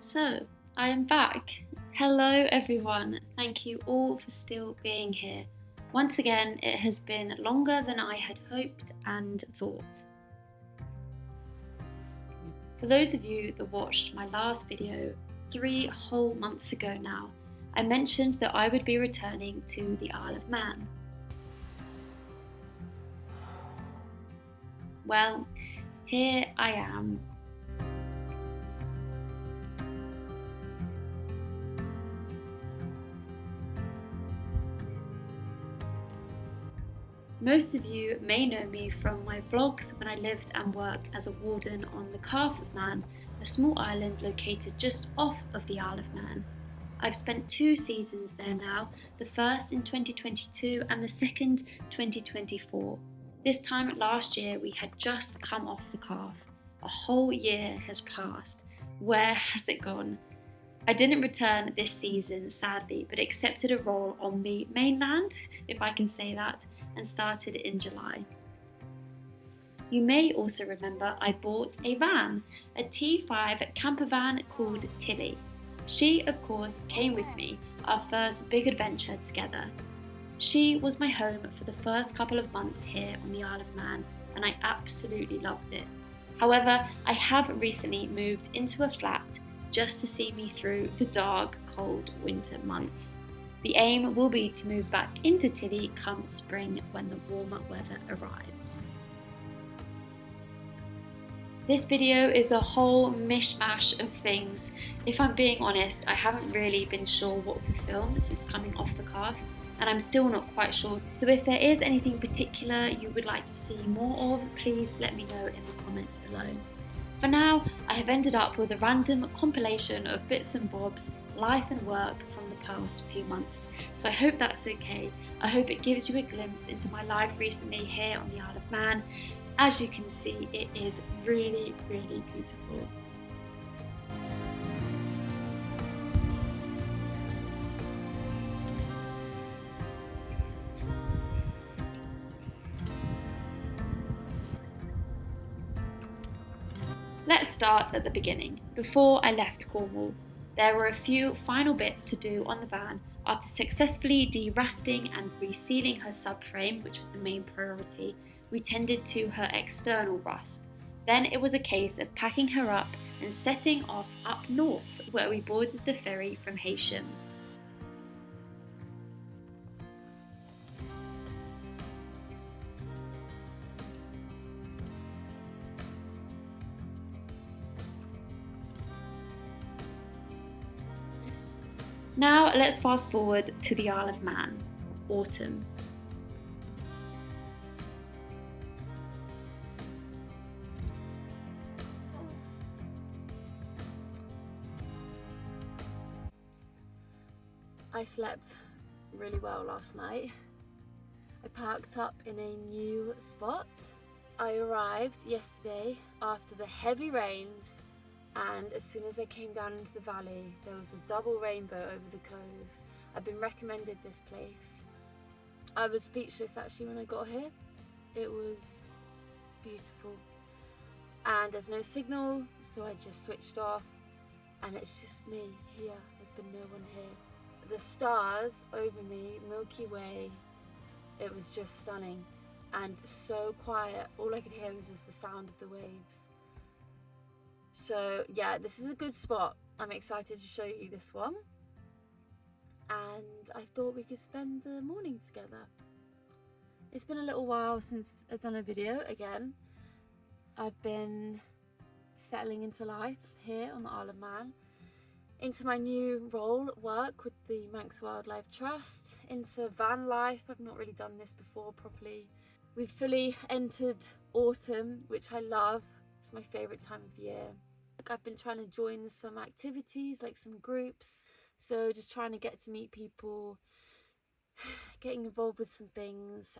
So, I am back. Hello, everyone. Thank you all for still being here. Once again, it has been longer than I had hoped and thought. For those of you that watched my last video 3 whole months ago now, I mentioned that I would be returning to the Isle of Man. Well, here I am. Most of you may know me from my vlogs when I lived and worked as a warden on the Calf of Man, a small island located just off of the Isle of Man. I've spent 2 seasons there now, the first in 2022 and the second 2024. This time last year we had just come off the Calf. A whole year has passed. Where has it gone? I didn't return this season, sadly, but accepted a role on the mainland, if I can say that, and started in July. You may also remember I bought a van, a T5 camper van called Tilly. She, of course, came with me, our first big adventure together. She was my home for the first couple of months here on the Isle of Man, and I absolutely loved it. However, I have recently moved into a flat just to see me through the dark, cold winter months. The aim will be to move back into Tilly come spring when the warmer weather arrives. This video is a whole mishmash of things. If I'm being honest, I haven't really been sure what to film since coming off the Calf, and I'm still not quite sure. So if there is anything particular you would like to see more of, please let me know in the comments below. For now, I have ended up with a random compilation of bits and bobs, life and work from the past few months, so I hope that's okay. I hope it gives you a glimpse into my life recently here on the Isle of Man. As you can see, it is really, really beautiful. Let's start at the beginning, before I left Cornwall. There were a few final bits to do on the van after successfully de-rusting and resealing her subframe, which was the main priority. We tended to her external rust. Then it was a case of packing her up and setting off up north, where we boarded the ferry from Heysham. Now let's fast forward to the Isle of Man, autumn. I slept really well last night. I parked up in a new spot. I arrived yesterday after the heavy rains, and as soon as I came down into the valley, there was a double rainbow over the cove. I've been recommended this place. I was speechless actually when I got here. It was beautiful. And there's no signal, so I just switched off, and it's just me here. There's been no one here. The stars over me, Milky Way, it was just stunning and so quiet. All I could hear was just the sound of the waves. So yeah, this is a good spot. I'm excited to show you this one, and I thought we could spend the morning together. It's been a little while since I've done a video again. I've been settling into life here on the Isle of Man, into my new role at work with the Manx Wildlife Trust, into van life. I've not really done this before properly. We've fully entered autumn, which I love. It's my favourite time of year. I've been trying to join some activities, like some groups, so just trying to get to meet people, getting involved with some things.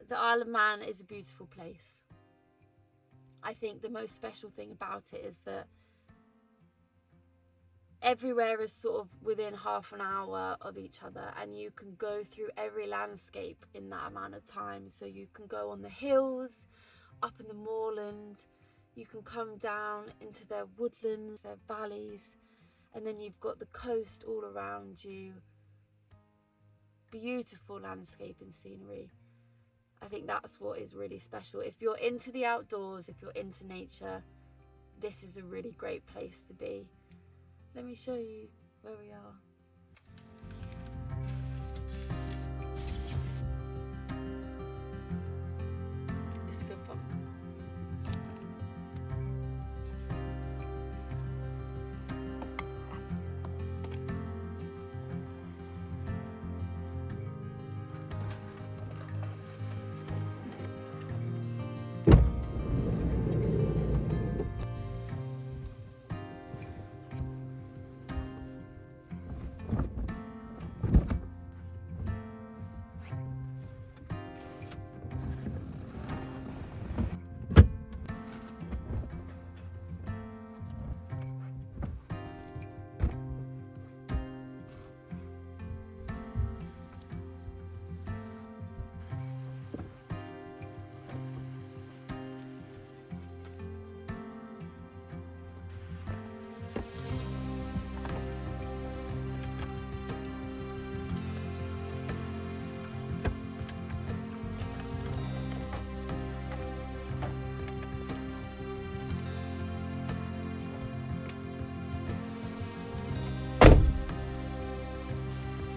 The Isle of Man is a beautiful place. I think the most special thing about it is that everywhere is sort of within half an hour of each other, and you can go through every landscape in that amount of time. So you can go on the hills, up in the moorland, you can come down into their woodlands, their valleys, and then you've got the coast all around you. Beautiful landscape and scenery. I think that's what is really special. If you're into the outdoors, if you're into nature, this is a really great place to be. Let me show you where we are. It's good fun.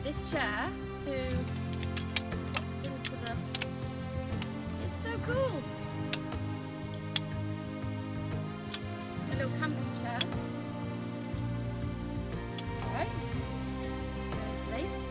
This chair pops into the... It's so cool! A little camping chair. Alright. There's lace.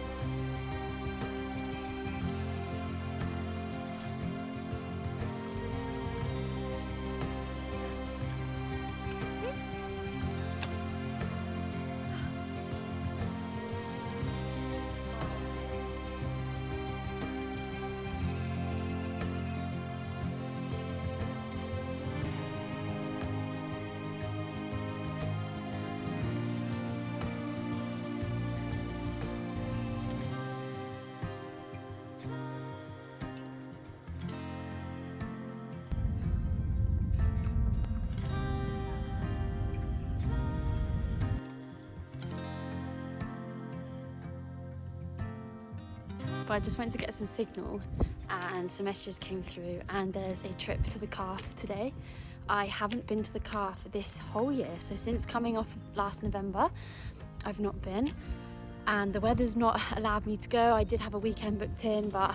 But I just went to get some signal and some messages came through, and there's a trip to the Calf today. I haven't been to the Calf this whole year, so since coming off last November I've not been, and the weather's not allowed me to go. I did have a weekend booked in but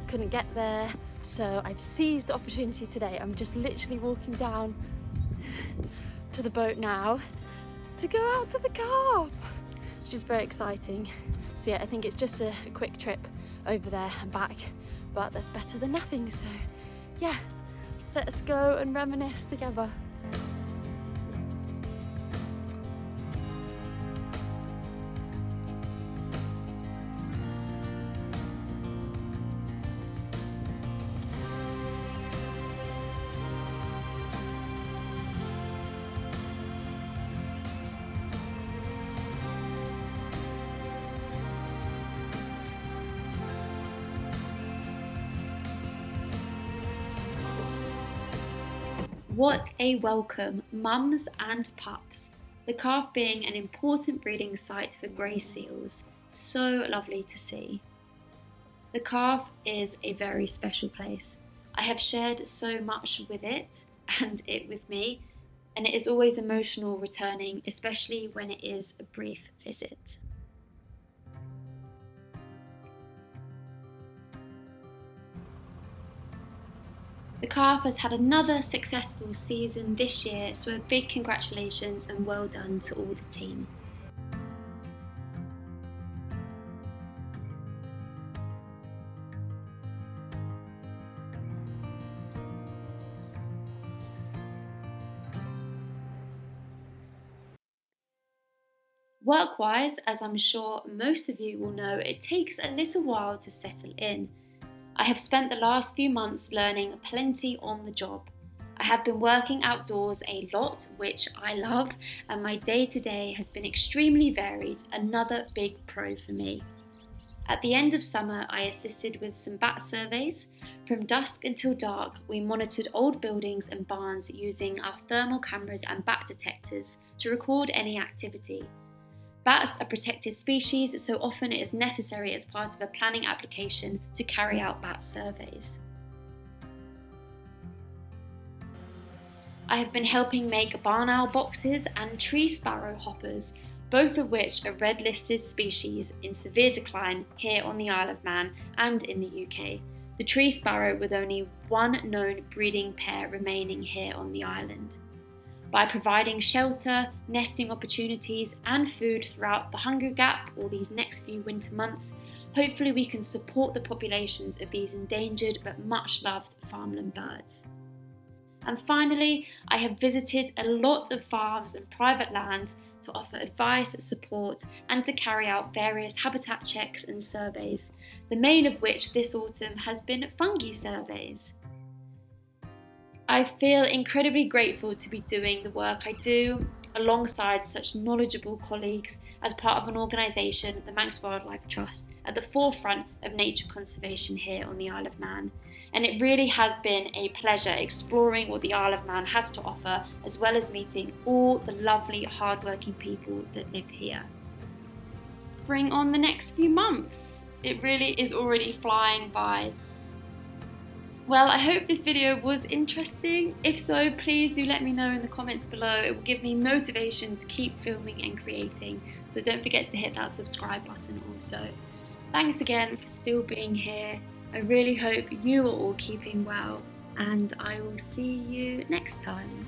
couldn't get there, so I've seized the opportunity today. I'm just literally walking down to the boat now to go out to the Calf, which is very exciting. So yeah, I think it's just a quick trip over there and back, but that's better than nothing. So yeah, let's go and reminisce together. What a welcome, mums and pups. The Calf being an important breeding site for grey seals. So lovely to see. The Calf is a very special place. I have shared so much with it and it with me, and it is always emotional returning, especially when it is a brief visit. The Calf has had another successful season this year, so a big congratulations and well done to all the team. Work-wise, as I'm sure most of you will know, it takes a little while to settle in. I have spent the last few months learning plenty on the job. I have been working outdoors a lot, which I love, and my day-to-day has been extremely varied, another big pro for me. At the end of summer, I assisted with some bat surveys. From dusk until dark, we monitored old buildings and barns using our thermal cameras and bat detectors to record any activity. Bats are protected species, so often it is necessary as part of a planning application to carry out bat surveys. I have been helping make barn owl boxes and tree sparrow hoppers, both of which are red listed species in severe decline here on the Isle of Man and in the UK. The tree sparrow with only one known breeding pair remaining here on the island. By providing shelter, nesting opportunities and food throughout the hunger gap or these next few winter months, hopefully we can support the populations of these endangered but much loved farmland birds. And finally, I have visited a lot of farms and private land to offer advice, support, and to carry out various habitat checks and surveys, the main of which this autumn has been fungi surveys. I feel incredibly grateful to be doing the work I do alongside such knowledgeable colleagues as part of an organisation, the Manx Wildlife Trust, at the forefront of nature conservation here on the Isle of Man. And it really has been a pleasure exploring what the Isle of Man has to offer, as well as meeting all the lovely, hardworking people that live here. Bring on the next few months. It really is already flying by. Well, I hope this video was interesting. If so, please do let me know in the comments below. It will give me motivation to keep filming and creating. So don't forget to hit that subscribe button also. Thanks again for still being here. I really hope you are all keeping well, and I will see you next time.